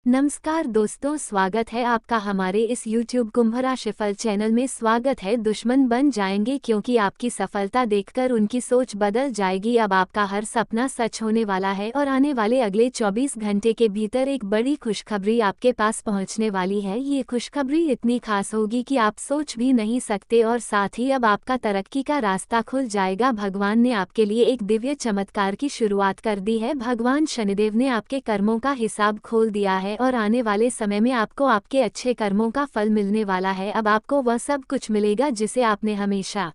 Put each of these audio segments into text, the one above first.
नमस्कार दोस्तों, स्वागत है आपका हमारे इस YouTube कुंभ राशिफल चैनल में। स्वागत है। दुश्मन बन जाएंगे क्योंकि आपकी सफलता देखकर उनकी सोच बदल जाएगी। अब आपका हर सपना सच होने वाला है और आने वाले अगले 24 घंटे के भीतर एक बड़ी खुशखबरी आपके पास पहुंचने वाली है। ये खुशखबरी इतनी खास होगी कि आप सोच भी नहीं सकते और साथ ही अब आपका तरक्की का रास्ता खुल जाएगा। भगवान ने आपके लिए एक दिव्य चमत्कार की शुरुआत कर दी है। भगवान शनिदेव ने आपके कर्मों का हिसाब खोल दिया है और आने वाले समय में आपको आपके अच्छे कर्मों का फल मिलने वाला है। अब आपको वह सब कुछ मिलेगा जिसे आपने हमेशा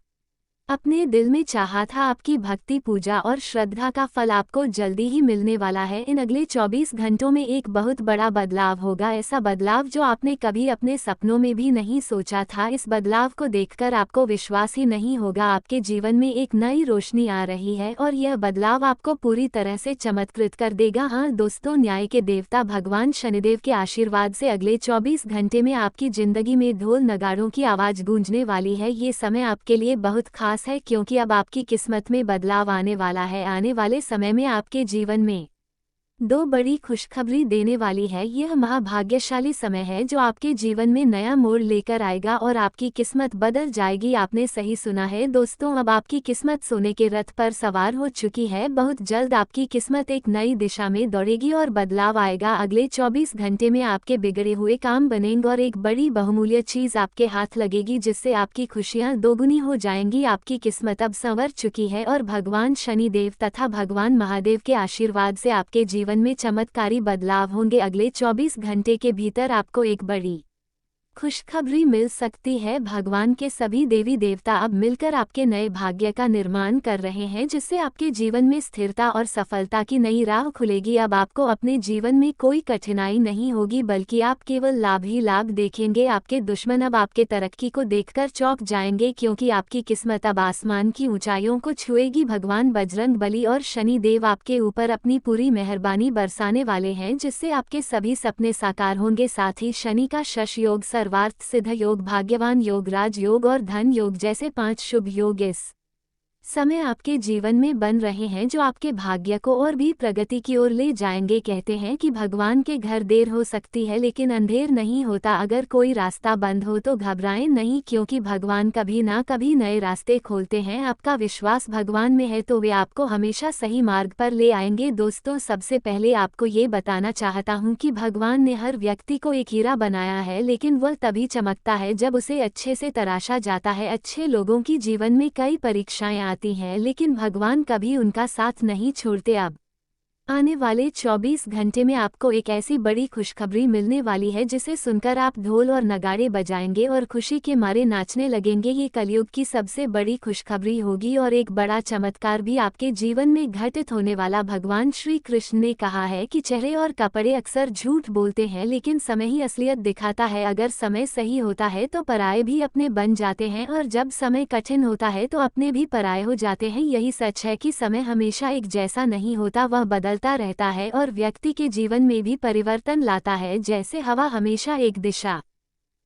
अपने दिल में चाहा था। आपकी भक्ति, पूजा और श्रद्धा का फल आपको जल्दी ही मिलने वाला है। इन अगले 24 घंटों में एक बहुत बड़ा बदलाव होगा, ऐसा बदलाव जो आपने कभी अपने सपनों में भी नहीं सोचा था। इस बदलाव को देखकर आपको विश्वास ही नहीं होगा। आपके जीवन में एक नई रोशनी आ रही है और यह बदलाव आपको पूरी तरह से चमत्कृत कर देगा। हाँ दोस्तों, न्याय के देवता भगवान शनिदेव के आशीर्वाद से अगले 24 घंटे में आपकी जिंदगी में ढोल नगाड़ों की आवाज गूंजने वाली है। ये समय आपके लिए बहुत खास है क्योंकि अब आपकी किस्मत में बदलाव आने वाला है। आने वाले समय में आपके जीवन में दो बड़ी खुशखबरी देने वाली है। यह महाभाग्यशाली समय है जो आपके जीवन में नया मोड़ लेकर आएगा और आपकी किस्मत बदल जाएगी। आपने सही सुना है दोस्तों, अब आपकी किस्मत सोने के रथ पर सवार हो चुकी है। बहुत जल्द आपकी किस्मत एक नई दिशा में दौड़ेगी और बदलाव आएगा। अगले 24 घंटे में आपके बिगड़े हुए काम बनेंगे और एक बड़ी बहुमूल्य चीज आपके हाथ लगेगी जिससे आपकी खुशियां दोगुनी हो जाएंगी। आपकी किस्मत अब संवर चुकी है और भगवान शनिदेव तथा भगवान महादेव के आशीर्वाद से आपके जीवन में चमत्कारी बदलाव होंगे। अगले 24 घंटे के भीतर आपको एक बड़ी खुशखबरी मिल सकती है। भगवान के सभी देवी देवता अब मिलकर आपके नए भाग्य का निर्माण कर रहे हैं जिससे आपके जीवन में स्थिरता और सफलता की नई राह खुलेगी। अब आपको अपने जीवन में कोई कठिनाई नहीं होगी बल्कि आप केवल लाभ ही लाभ देखेंगे। आपके दुश्मन अब आपके तरक्की को देखकर चौंक जाएंगे क्योंकि आपकी किस्मत अब आसमान की ऊंचाइयों को छुएगी। भगवान बजरंग बली और शनि देव आपके ऊपर अपनी पूरी मेहरबानी बरसाने वाले हैं जिससे आपके सभी सपने साकार होंगे। साथ ही शनि का शश योग, सर्वार्थ सिद्ध योग, भाग्यवान योग, राज योग और धन योग जैसे 5 शुभ योग इस समय आपके जीवन में बन रहे हैं जो आपके भाग्य को और भी प्रगति की ओर ले जाएंगे। कहते हैं कि भगवान के घर देर हो सकती है लेकिन अंधेर नहीं होता। अगर कोई रास्ता बंद हो तो घबराएं नहीं क्योंकि भगवान कभी ना कभी नए रास्ते खोलते हैं। आपका विश्वास भगवान में है तो वे आपको हमेशा सही मार्ग पर ले आएंगे। दोस्तों, सबसे पहले आपको ये बताना चाहता हूँ कि भगवान ने हर व्यक्ति को एक हीरा बनाया है लेकिन वह तभी चमकता है जब उसे अच्छे से तराशा जाता है। अच्छे लोगों की जीवन में कई परीक्षाएं आती हैं लेकिन भगवान कभी उनका साथ नहीं छोड़ते। अब आने वाले 24 घंटे में आपको एक ऐसी बड़ी खुशखबरी मिलने वाली है जिसे सुनकर आप ढोल और नगाड़े बजाएंगे और खुशी के मारे नाचने लगेंगे। ये कलयुग की सबसे बड़ी खुशखबरी होगी और एक बड़ा चमत्कार भी आपके जीवन में घटित होने वाला। भगवान श्री कृष्ण ने कहा है कि चेहरे और कपड़े अक्सर झूठ बोलते हैं लेकिन समय ही असलियत दिखाता है। अगर समय सही होता है तो पराये भी अपने बन जाते हैं और जब समय कठिन होता है तो अपने भी पराये हो जाते हैं। यही सच है कि समय हमेशा एक जैसा नहीं होता, वह बदलता रहता है और व्यक्ति के जीवन में भी परिवर्तन लाता है। जैसे हवा हमेशा एक दिशा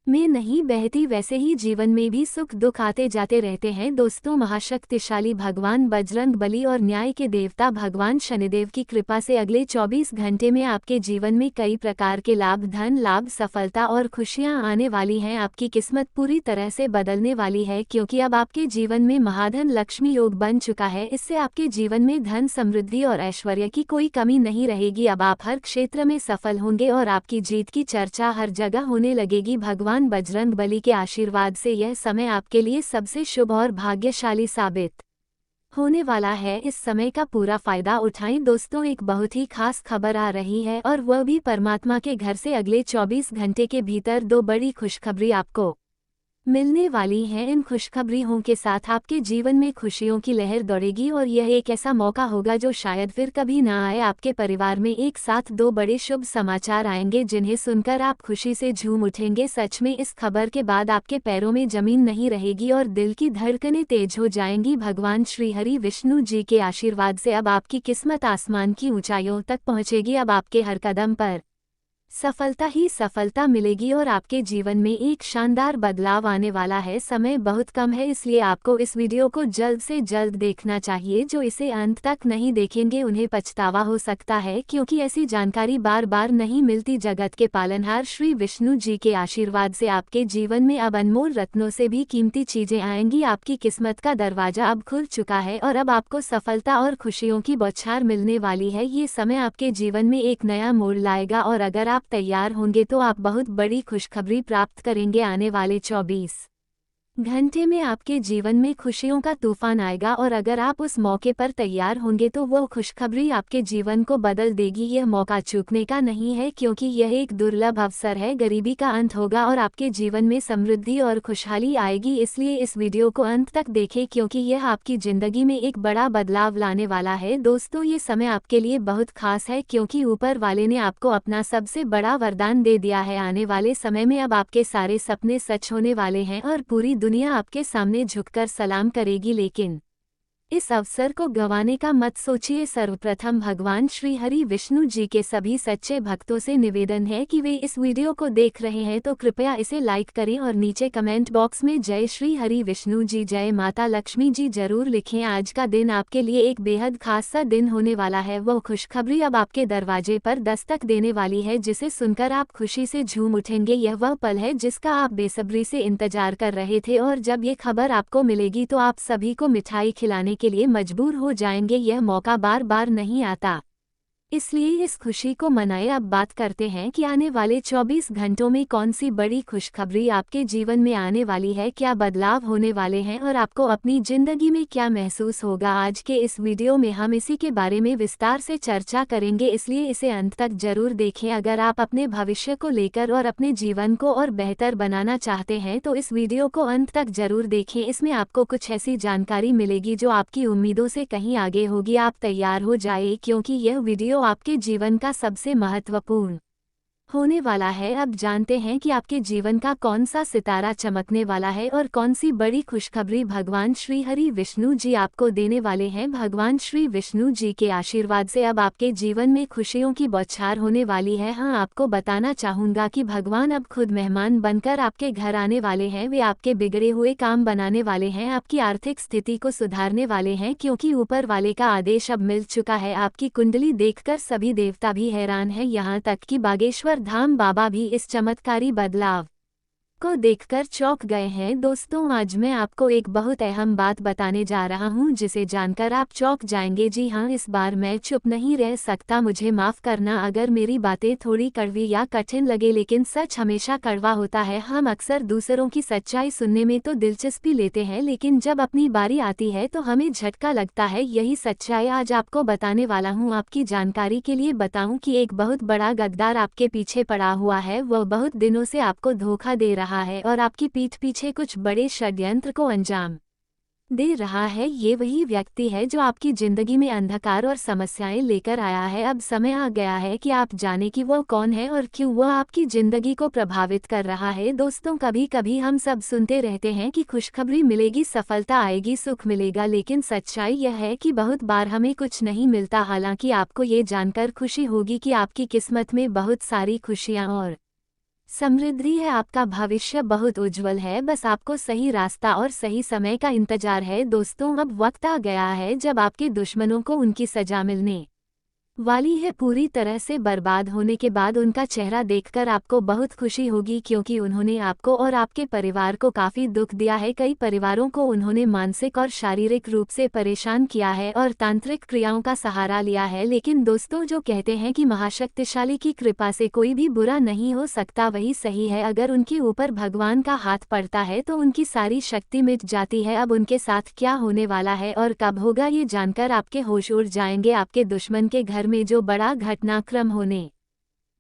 में नहीं बहती वैसे ही जीवन में भी सुख दुख आते जाते रहते हैं। दोस्तों, महाशक्तिशाली भगवान बजरंग बली और न्याय के देवता भगवान शनिदेव की कृपा से अगले 24 घंटे में आपके जीवन में कई प्रकार के लाभ, धन लाभ, सफलता और खुशियां आने वाली हैं। आपकी किस्मत पूरी तरह से बदलने वाली है क्योंकि अब आपके जीवन में महाधन लक्ष्मी योग बन चुका है। इससे आपके जीवन में धन, समृद्धि और ऐश्वर्य की कोई कमी नहीं रहेगी। अब आप हर क्षेत्र में सफल होंगे और आपकी जीत की चर्चा हर जगह होने लगेगी। भगवान बजरंग बली के आशीर्वाद से यह समय आपके लिए सबसे शुभ और भाग्यशाली साबित होने वाला है। इस समय का पूरा फायदा उठाएं। दोस्तों, एक बहुत ही खास खबर आ रही है और वह भी परमात्मा के घर से। अगले 24 घंटे के भीतर दो बड़ी खुशखबरी आपको मिलने वाली हैं। इन खुशखबरियों के साथ आपके जीवन में खुशियों की लहर दौड़ेगी और यह एक ऐसा मौका होगा जो शायद फिर कभी ना आए। आपके परिवार में एक साथ दो बड़े शुभ समाचार आएंगे जिन्हें सुनकर आप खुशी से झूम उठेंगे। सच में इस खबर के बाद आपके पैरों में जमीन नहीं रहेगी और दिल की धड़कनें तेज हो जाएंगी। भगवान श्री हरि विष्णु जी के आशीर्वाद से अब आपकी किस्मत आसमान की ऊंचाइयों तक पहुंचेगी। अब आपके हर कदम पर सफलता ही सफलता मिलेगी और आपके जीवन में एक शानदार बदलाव आने वाला है। समय बहुत कम है, इसलिए आपको इस वीडियो को जल्द से जल्द देखना चाहिए। जो इसे अंत तक नहीं देखेंगे उन्हें पछतावा हो सकता है, क्योंकि ऐसी जानकारी बार बार नहीं मिलती। जगत के पालनहार श्री विष्णु जी के आशीर्वाद से आपके जीवन में अब अनमोल रत्नों से भी कीमती चीजें आएंगी। आपकी किस्मत का दरवाजा अब खुल चुका है और अब आपको सफलता और खुशियों की बौछार मिलने वाली है। ये समय आपके जीवन में एक नया मोड़ लाएगा और अगर आप तैयार होंगे तो आप बहुत बड़ी खुशखबरी प्राप्त करेंगे। आने वाले 24 घंटे में आपके जीवन में खुशियों का तूफान आएगा और अगर आप उस मौके पर तैयार होंगे तो वो खुशखबरी आपके जीवन को बदल देगी। यह मौका चूकने का नहीं है, क्योंकि यह एक दुर्लभ अवसर है। गरीबी का अंत होगा और आपके जीवन में समृद्धि और खुशहाली आएगी। इसलिए इस वीडियो को अंत तक देखें, क्योंकि यह आपकी जिंदगी में एक बड़ा बदलाव लाने वाला है। दोस्तों, ये समय आपके लिए बहुत खास है, क्योंकि ऊपर वाले ने आपको अपना सबसे बड़ा वरदान दे दिया है। आने वाले समय में अब आपके सारे सपने सच होने वाले हैं और पूरी दुनिया आपके सामने झुककर सलाम करेगी। लेकिन इस अवसर को गंवाने का मत सोचिए। सर्वप्रथम भगवान श्री हरि विष्णु जी के सभी सच्चे भक्तों से निवेदन है कि वे इस वीडियो को देख रहे हैं तो कृपया इसे लाइक करें और नीचे कमेंट बॉक्स में जय श्री हरि विष्णु जी, जय माता लक्ष्मी जी जरूर लिखें। आज का दिन आपके लिए एक बेहद खास सा दिन होने वाला है। वो खुशखबरी अब आपके दरवाजे पर दस्तक देने वाली है, जिसे सुनकर आप खुशी से झूम उठेंगे। यह वह पल है जिसका आप बेसब्री से इंतजार कर रहे थे और जब ये खबर आपको मिलेगी तो आप सभी को मिठाई खिलाने के लिए मजबूर हो जाएंगे। यह मौका बार बार नहीं आता, इसलिए इस खुशी को मनाएं। अब बात करते हैं कि आने वाले 24 घंटों में कौन सी बड़ी खुशखबरी आपके जीवन में आने वाली है, क्या बदलाव होने वाले हैं और आपको अपनी जिंदगी में क्या महसूस होगा। आज के इस वीडियो में हम इसी के बारे में विस्तार से चर्चा करेंगे, इसलिए इसे अंत तक जरूर देखें। अगर आप अपने भविष्य को लेकर और अपने जीवन को और बेहतर बनाना चाहते हैं तो इस वीडियो को अंत तक जरूर देखें। इसमें आपको कुछ ऐसी जानकारी मिलेगी जो आपकी उम्मीदों से कहीं आगे होगी। आप तैयार हो जाए, क्योंकि यह वीडियो आपके जीवन का सबसे महत्वपूर्ण होने वाला है। अब जानते हैं कि आपके जीवन का कौन सा सितारा चमकने वाला है और कौन सी बड़ी खुशखबरी भगवान श्री हरि विष्णु जी आपको देने वाले हैं। भगवान श्री विष्णु जी के आशीर्वाद से अब आपके जीवन में खुशियों की बौछार होने वाली है। हाँ, आपको बताना चाहूँगा कि भगवान अब खुद मेहमान बनकर आपके घर आने वाले हैं। वे आपके बिगड़े हुए काम बनाने वाले हैं, आपकी आर्थिक स्थिति को सुधारने वाले हैं, क्योंकि ऊपर वाले का आदेश अब मिल चुका है। आपकी कुंडली देखकर सभी देवता भी हैरान हैं, यहाँ तक कि बागेश्वर धाम बाबा भी इस चमत्कारी बदलाव को देखकर चौंक गए हैं। दोस्तों, आज मैं आपको एक बहुत अहम बात बताने जा रहा हूं, जिसे जानकर आप चौंक जाएंगे। जी हां, इस बार मैं चुप नहीं रह सकता। मुझे माफ करना अगर मेरी बातें थोड़ी कड़वी या कठिन लगे, लेकिन सच हमेशा कड़वा होता है। हम अक्सर दूसरों की सच्चाई सुनने में तो दिलचस्पी लेते हैं, लेकिन जब अपनी बारी आती है तो हमें झटका लगता है। यही सच्चाई आज आपको बताने वाला हूँ। आपकी जानकारी के लिए बताऊं कि एक बहुत बड़ा गद्दार आपके पीछे पड़ा हुआ है। वह बहुत दिनों से आपको धोखा दे रहा है और आपकी पीठ पीछे कुछ बड़े षड्यंत्र को अंजाम दे रहा है। ये वही व्यक्ति है जो आपकी जिंदगी में अंधकार और समस्याएं लेकर आया है। अब समय आ गया है कि आप जाने कि वो कौन है और क्यों वह आपकी जिंदगी को प्रभावित कर रहा है। दोस्तों, कभी कभी हम सब सुनते रहते हैं कि खुशखबरी मिलेगी, सफलता आएगी, सुख मिलेगा, लेकिन सच्चाई यह है कि बहुत बार हमें कुछ नहीं मिलता। हालांकि आपको ये जानकर खुशी होगी कि आपकी किस्मत में बहुत सारी खुशियां और समृद्धि है। आपका भविष्य बहुत उज्जवल है, बस आपको सही रास्ता और सही समय का इंतजार है। दोस्तों, अब वक्त आ गया है जब आपके दुश्मनों को उनकी सजा मिलने वाली है। पूरी तरह से बर्बाद होने के बाद उनका चेहरा देखकर आपको बहुत खुशी होगी, क्योंकि उन्होंने आपको और आपके परिवार को काफी दुख दिया है। कई परिवारों को उन्होंने मानसिक और शारीरिक रूप से परेशान किया है और तांत्रिक क्रियाओं का सहारा लिया है। लेकिन दोस्तों, जो कहते हैं कि महाशक्तिशाली की कृपा से कोई भी बुरा नहीं हो सकता, वही सही है। अगर उनके ऊपर भगवान का हाथ पड़ता है तो उनकी सारी शक्ति मिट जाती है। अब उनके साथ क्या होने वाला है और कब होगा, ये जानकर आपके होश उड़ जाएंगे। आपके दुश्मन के घर में जो बड़ा घटनाक्रम होने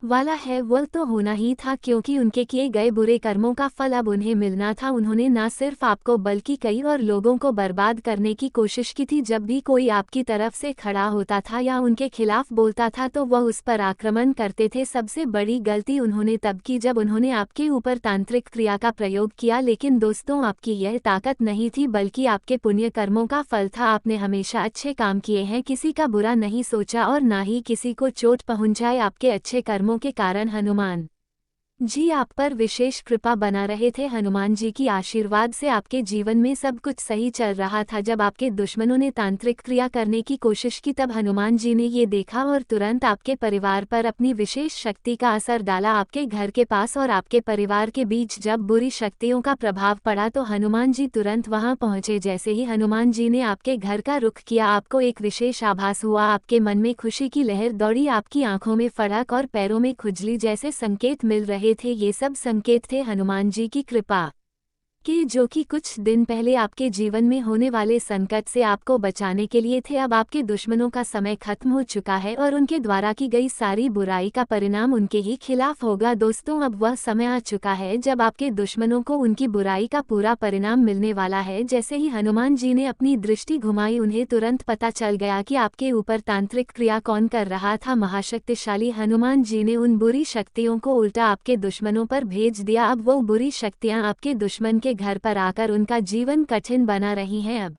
वाला है वह तो होना ही था, क्योंकि उनके किए गए बुरे कर्मों का फल अब उन्हें मिलना था। उन्होंने न सिर्फ आपको बल्कि कई और लोगों को बर्बाद करने की कोशिश की थी। जब भी कोई आपकी तरफ से खड़ा होता था या उनके खिलाफ बोलता था तो वह उस पर आक्रमण करते थे। सबसे बड़ी गलती उन्होंने तब की जब उन्होंने आपके ऊपर तांत्रिक क्रिया का प्रयोग किया। लेकिन दोस्तों, आपकी यह ताकत नहीं थी, बल्कि आपके पुण्य कर्मों का फल था। आपने हमेशा अच्छे काम किए हैं, किसी का बुरा नहीं सोचा और ना ही किसी को चोट पहुंचाए। आपके अच्छे कर्मों कर्मों के कारण हनुमान जी आप पर विशेष कृपा बना रहे थे। हनुमान जी की आशीर्वाद से आपके जीवन में सब कुछ सही चल रहा था। जब आपके दुश्मनों ने तांत्रिक क्रिया करने की कोशिश की तब हनुमान जी ने ये देखा और तुरंत आपके परिवार पर अपनी विशेष शक्ति का असर डाला। आपके घर के पास और आपके परिवार के बीच जब बुरी शक्तियों का प्रभाव पड़ा तो हनुमान जी तुरंत वहां पहुंचे। जैसे ही हनुमान जी ने आपके घर का रुख किया आपको एक विशेष आभास हुआ। आपके मन में खुशी की लहर दौड़ी, आपकी आंखों में फड़क और पैरों में खुजली जैसे संकेत मिल रहे थे। ये सब संकेत थे हनुमान जी की कृपा कि जो कि कुछ दिन पहले आपके जीवन में होने वाले संकट से आपको बचाने के लिए थे। अब आपके दुश्मनों का समय खत्म हो चुका है और उनके द्वारा की गई सारी बुराई का परिणाम उनके ही खिलाफ होगा। दोस्तों, अब वह समय आ चुका है जब आपके दुश्मनों को उनकी बुराई का पूरा परिणाम मिलने वाला है। जैसे ही हनुमान जी ने अपनी दृष्टि घुमाई उन्हें तुरंत पता चल गया कि आपके ऊपर तांत्रिक क्रिया कौन कर रहा था। महाशक्तिशाली हनुमान जी ने उन बुरी शक्तियों को उल्टा आपके दुश्मनों पर भेज दिया। अब वो बुरी शक्तियां आपके दुश्मन के घर पर आकर उनका जीवन कठिन बना रही हैं। अब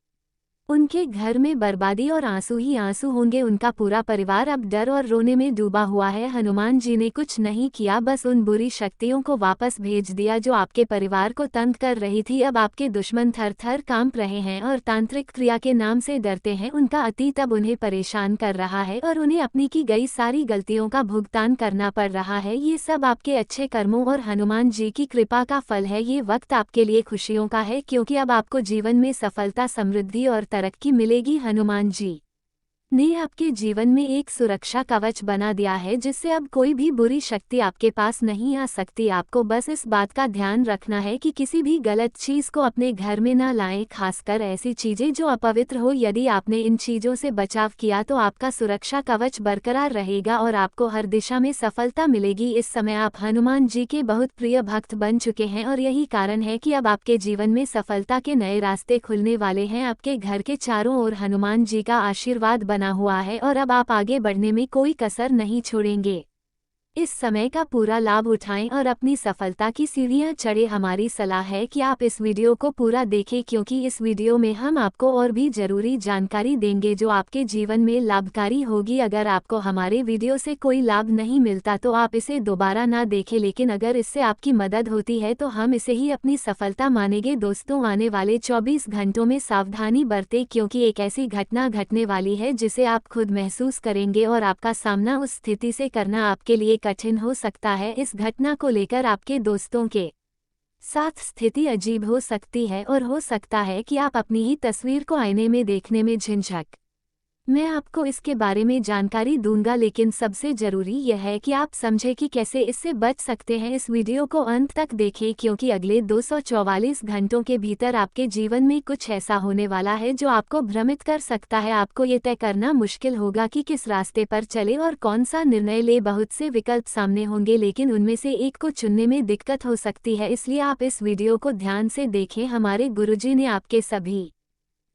उनके घर में बर्बादी और आंसू ही आंसू होंगे। उनका पूरा परिवार अब डर और रोने में डूबा हुआ है। हनुमान जी ने कुछ नहीं किया, बस उन बुरी शक्तियों को वापस भेज दिया जो आपके परिवार को तंग कर रही थी। अब आपके दुश्मन थर थर कांप रहे हैं और तांत्रिक क्रिया के नाम से डरते हैं। उनका अतीत अब उन्हें परेशान कर रहा है और उन्हें अपनी की गई सारी गलतियों का भुगतान करना पड़ रहा है। ये सब आपके अच्छे कर्मों और हनुमान जी की कृपा का फल है। ये वक्त आपके लिए खुशियों का है क्योंकि अब आपको जीवन में सफलता, समृद्धि और तरक्की मिलेगी। हनुमान जी ने आपके जीवन में एक सुरक्षा कवच बना दिया है जिससे अब कोई भी बुरी शक्ति आपके पास नहीं आ सकती। आपको बस इस बात का ध्यान रखना है कि किसी भी गलत चीज को अपने घर में ना लाएं, खासकर ऐसी चीजें जो अपवित्र हो। यदि आपने इन चीजों से बचाव किया तो आपका सुरक्षा कवच बरकरार रहेगा और आपको हर दिशा में सफलता मिलेगी। इस समय आप हनुमान जी के बहुत प्रिय भक्त बन चुके हैं और यही कारण है कि अब आपके जीवन में सफलता के नए रास्ते खुलने वाले हैं। आपके घर के चारों ओर हनुमान जी का आशीर्वाद बना हुआ है और अब आप आगे बढ़ने में कोई कसर नहीं छोड़ेंगे। इस समय का पूरा लाभ उठाएं और अपनी सफलता की सीढ़ियां चढ़े। हमारी सलाह है कि आप इस वीडियो को पूरा देखें क्योंकि इस वीडियो में हम आपको और भी जरूरी जानकारी देंगे जो आपके जीवन में लाभकारी होगी। अगर आपको हमारे वीडियो से कोई लाभ नहीं मिलता तो आप इसे दोबारा ना देखें, लेकिन अगर इससे आपकी मदद होती है तो हम इसे ही अपनी सफलता मानेंगे। दोस्तों, आने वाले 24 घंटों में सावधानी बरतें क्योंकि एक ऐसी घटना घटने वाली है जिसे आप खुद महसूस करेंगे और आपका सामना उस स्थिति से करना आपके लिए कठिन हो सकता है। इस घटना को लेकर आपके दोस्तों के साथ स्थिति अजीब हो सकती है और हो सकता है कि आप अपनी ही तस्वीर को आईने में देखने में झिझक। मैं आपको इसके बारे में जानकारी दूंगा, लेकिन सबसे जरूरी यह है कि आप समझें कि कैसे इससे बच सकते हैं। इस वीडियो को अंत तक देखें क्योंकि अगले 244 घंटों के भीतर आपके जीवन में कुछ ऐसा होने वाला है जो आपको भ्रमित कर सकता है। आपको ये तय करना मुश्किल होगा कि किस रास्ते पर चले और कौन सा निर्णय ले। बहुत से विकल्प सामने होंगे लेकिन उनमें से एक को चुनने में दिक्कत हो सकती है, इसलिए आप इस वीडियो को ध्यान से देखें। हमारे गुरुजी ने आपके सभी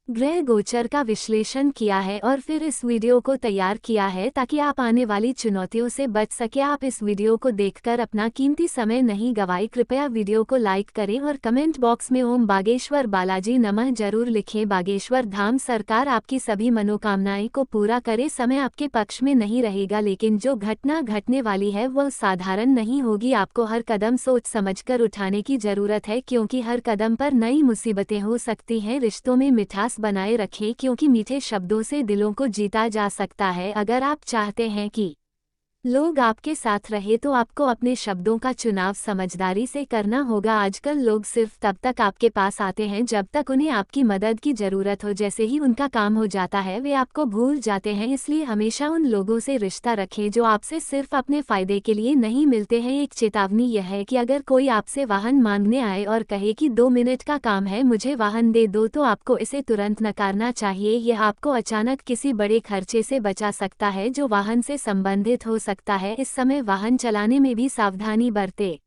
ग्रह गोचर का विश्लेषण किया है और फिर इस वीडियो को तैयार किया है ताकि आप आने वाली चुनौतियों से बच सके। आप इस वीडियो को देखकर अपना कीमती समय नहीं गवाएं। कृपया वीडियो को लाइक करें और कमेंट बॉक्स में ओम बागेश्वर बालाजी नमः जरूर लिखें। बागेश्वर धाम सरकार आपकी सभी मनोकामनाएं को पूरा करे। समय आपके पक्ष में नहीं रहेगा लेकिन जो घटना घटने वाली है वह साधारण नहीं होगी। आपको हर कदम सोच समझकर उठाने की जरूरत है क्योंकि हर कदम पर नई मुसीबतें हो सकती हैं। रिश्तों में मिठास बनाए रखें क्योंकि मीठे शब्दों से दिलों को जीता जा सकता है। अगर आप चाहते हैं कि लोग आपके साथ रहे तो आपको अपने शब्दों का चुनाव समझदारी से करना होगा। आजकल लोग सिर्फ तब तक आपके पास आते हैं जब तक उन्हें आपकी मदद की जरूरत हो। जैसे ही उनका काम हो जाता है वे आपको भूल जाते हैं, इसलिए हमेशा उन लोगों से रिश्ता रखें जो आपसे सिर्फ अपने फायदे के लिए नहीं मिलते हैं। एक चेतावनी यह है कि अगर कोई आपसे वाहन मांगने आए और कहे कि 2 मिनट का काम है, मुझे वाहन दे दो, तो आपको इसे तुरंत नकारना चाहिए। यह आपको अचानक किसी बड़े खर्चे से बचा सकता है जो वाहन से संबंधित हो सकता है। इस समय वाहन चलाने में भी सावधानी बरतें।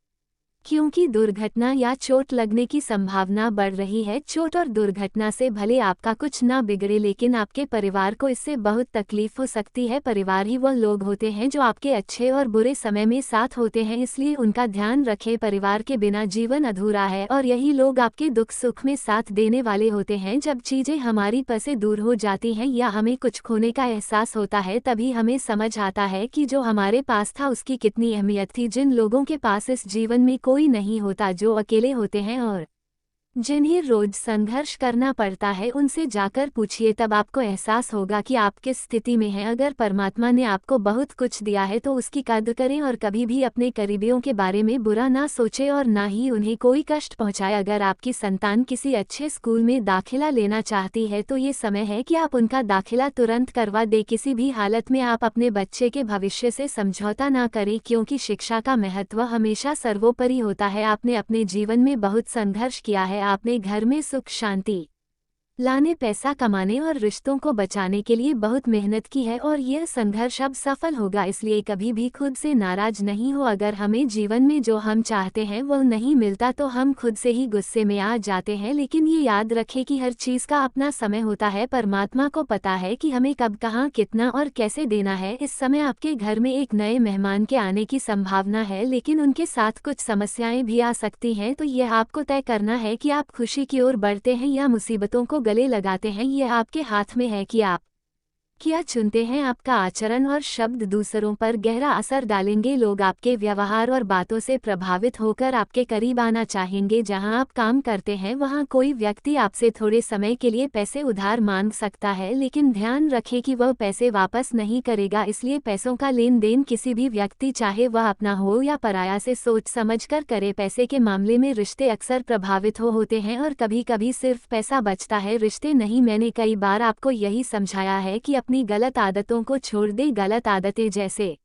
क्योंकि दुर्घटना या चोट लगने की संभावना बढ़ रही है। चोट और दुर्घटना से भले आपका कुछ ना बिगड़े, लेकिन आपके परिवार को इससे बहुत तकलीफ हो सकती है। परिवार ही वो लोग होते हैं जो आपके अच्छे और बुरे समय में साथ होते हैं, इसलिए उनका ध्यान रखें। परिवार के बिना जीवन अधूरा है और यही लोग आपके दुख सुख में साथ देने वाले होते हैं। जब चीजें हमारी पास से दूर हो जाती हैं या हमें कुछ खोने का एहसास होता है, तभी हमें समझ आता है कि जो हमारे पास था उसकी कितनी अहमियत थी। जिन लोगों के पास इस जीवन में कोई नहीं होता, जो अकेले होते हैं और जिन्हें रोज संघर्ष करना पड़ता है, उनसे जाकर पूछिए, तब आपको एहसास होगा कि आप किस स्थिति में हैं। अगर परमात्मा ने आपको बहुत कुछ दिया है तो उसकी कद्र करें और कभी भी अपने करीबियों के बारे में बुरा ना सोचें और ना ही उन्हें कोई कष्ट पहुंचाए। अगर आपकी संतान किसी अच्छे स्कूल में दाखिला लेना चाहती है तो ये समय है कि आप उनका दाखिला तुरंत करवा दें। किसी भी हालत में आप अपने बच्चे के भविष्य से समझौता ना करें, क्योंकि शिक्षा का महत्व हमेशा सर्वोपरि होता है। आपने अपने जीवन में बहुत संघर्ष किया है, आपने घर में सुख शांति लाने, पैसा कमाने और रिश्तों को बचाने के लिए बहुत मेहनत की है और यह संघर्ष अब सफल होगा। इसलिए कभी भी खुद से नाराज नहीं हो। अगर हमें जीवन में जो हम चाहते हैं वो नहीं मिलता तो हम खुद से ही गुस्से में आ जाते हैं, लेकिन ये याद रखें कि हर चीज़ का अपना समय होता है। परमात्मा को पता है कि हमें कब, कहाँ, कितना और कैसे देना है। इस समय आपके घर में एक नए मेहमान के आने की संभावना है, लेकिन उनके साथ कुछ समस्याएं भी आ सकती हैं। तो यह आपको तय करना है कि आप खुशी की ओर बढ़ते हैं या मुसीबतों को गले लगाते हैं। यह आपके हाथ में है कि आप क्या चुनते हैं। आपका आचरण और शब्द दूसरों पर गहरा असर डालेंगे। लोग आपके व्यवहार और बातों से प्रभावित होकर आपके करीब आना चाहेंगे। जहां आप काम करते हैं वहां कोई व्यक्ति आपसे थोड़े समय के लिए पैसे उधार मांग सकता है, लेकिन ध्यान रखें कि वह पैसे वापस नहीं करेगा। इसलिए पैसों का लेन देन किसी भी व्यक्ति, चाहे वह अपना हो या पराया, से सोच समझकर करे। पैसे के मामले में रिश्ते अक्सर प्रभावित होते हैं और कभी कभी सिर्फ पैसा बचता है, रिश्ते नहीं। मैंने कई बार आपको यही समझाया है कि अपनी गलत आदतों को छोड़ दे। गलत आदतें जैसे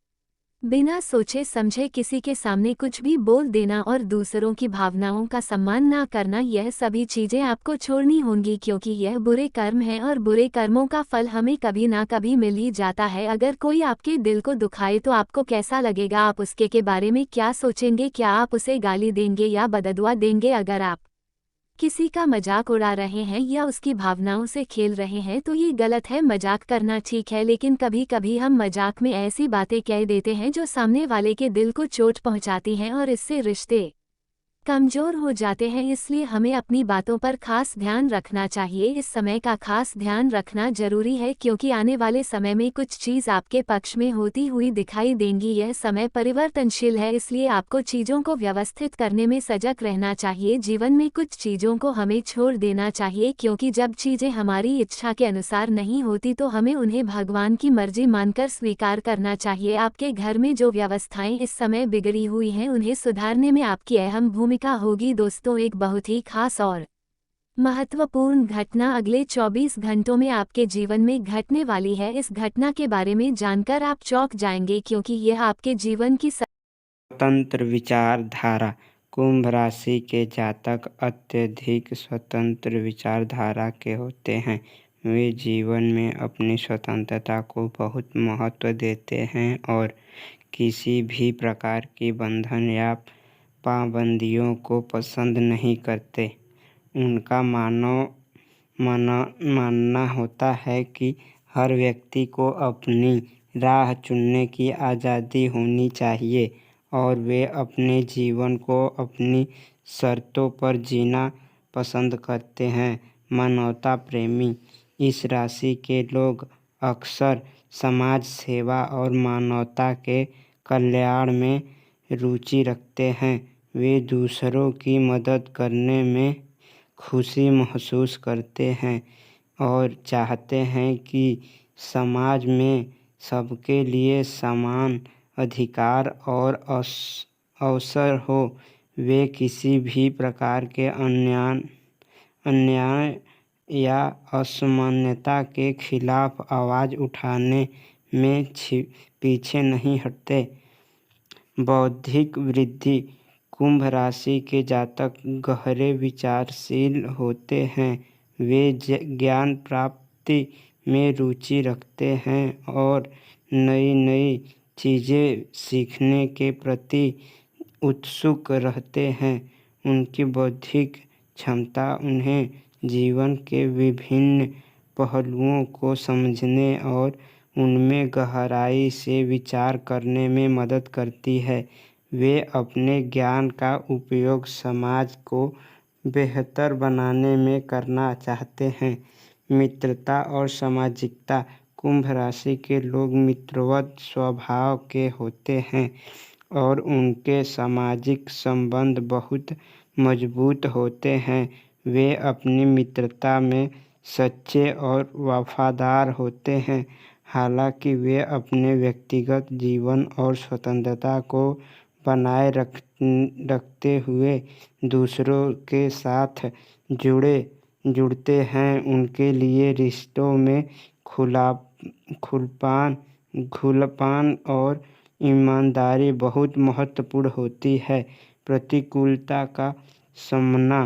बिना सोचे समझे किसी के सामने कुछ भी बोल देना और दूसरों की भावनाओं का सम्मान ना करना, यह सभी चीजें आपको छोड़नी होंगी, क्योंकि यह बुरे कर्म हैं और बुरे कर्मों का फल हमें कभी ना कभी मिल ही जाता है। अगर कोई आपके दिल को दुखाए तो आपको कैसा लगेगा? आप उसके के बारे में क्या सोचेंगे? क्या आप उसे गाली देंगे या बददुआ देंगे? अगर आप किसी का मजाक उड़ा रहे हैं या उसकी भावनाओं से खेल रहे हैं तो ये गलत है। मजाक करना ठीक है, लेकिन कभी कभी हम मजाक में ऐसी बातें कह देते हैं जो सामने वाले के दिल को चोट पहुंचाती हैं और इससे रिश्ते कमजोर हो जाते हैं। इसलिए हमें अपनी बातों पर खास ध्यान रखना चाहिए। इस समय का खास ध्यान रखना जरूरी है, क्योंकि आने वाले समय में कुछ चीज़ आपके पक्ष में होती हुई दिखाई देंगी। यह समय परिवर्तनशील है, इसलिए आपको चीज़ों को व्यवस्थित करने में सजग रहना चाहिए। जीवन में कुछ चीज़ों को हमें छोड़ देना चाहिए, क्योंकि जब चीज़ें हमारी इच्छा के अनुसार नहीं होती तो हमें उन्हें भगवान की मर्जी मानकर स्वीकार करना चाहिए। आपके घर में जो व्यवस्थाएं इस समय बिगड़ी हुई हैं, उन्हें सुधारने में आपकी अहम भूमिका होगी। दोस्तों, एक बहुत ही खास और महत्वपूर्ण घटना अगले 24 घंटों में आपके जीवन में घटने वाली है। इस घटना के बारे में जानकर आप चौंक जाएंगे, क्योंकि यह आपके जीवन की स्वतंत्र विचारधारा। कुंभ राशि के जातक अत्यधिक स्वतंत्र विचारधारा के होते हैं। वे जीवन में अपनी स्वतंत्रता को बहुत महत्व देते हैं और किसी भी प्रकार की बंधन या पाबंदियों को पसंद नहीं करते। उनका मानना होता है कि हर व्यक्ति को अपनी राह चुनने की आज़ादी होनी चाहिए और वे अपने जीवन को अपनी शर्तों पर जीना पसंद करते हैं। मानवता प्रेमी। इस राशि के लोग अक्सर समाज सेवा और मानवता के कल्याण में रुचि रखते हैं। वे दूसरों की मदद करने में खुशी महसूस करते हैं और चाहते हैं कि समाज में सबके लिए समान अधिकार और अवसर हो। वे किसी भी प्रकार के अन्याय या असमानता के खिलाफ आवाज़ उठाने में पीछे नहीं हटते। बौद्धिक वृद्धि। कुंभ राशि के जातक गहरे विचारशील होते हैं। वे ज्ञान प्राप्ति में रुचि रखते हैं और नई नई चीज़ें सीखने के प्रति उत्सुक रहते हैं। उनकी बौद्धिक क्षमता उन्हें जीवन के विभिन्न पहलुओं को समझने और उनमें गहराई से विचार करने में मदद करती है। वे अपने ज्ञान का उपयोग समाज को बेहतर बनाने में करना चाहते हैं। मित्रता और सामाजिकता। कुंभ राशि के लोग मित्रवत स्वभाव के होते हैं और उनके सामाजिक संबंध बहुत मजबूत होते हैं। वे अपनी मित्रता में सच्चे और वफादार होते हैं। हालांकि वे अपने व्यक्तिगत जीवन और स्वतंत्रता को बनाए रखते हुए दूसरों के साथ जुड़ते हैं। उनके लिए रिश्तों में खुलापन और ईमानदारी बहुत महत्वपूर्ण होती है। प्रतिकूलता का सामना।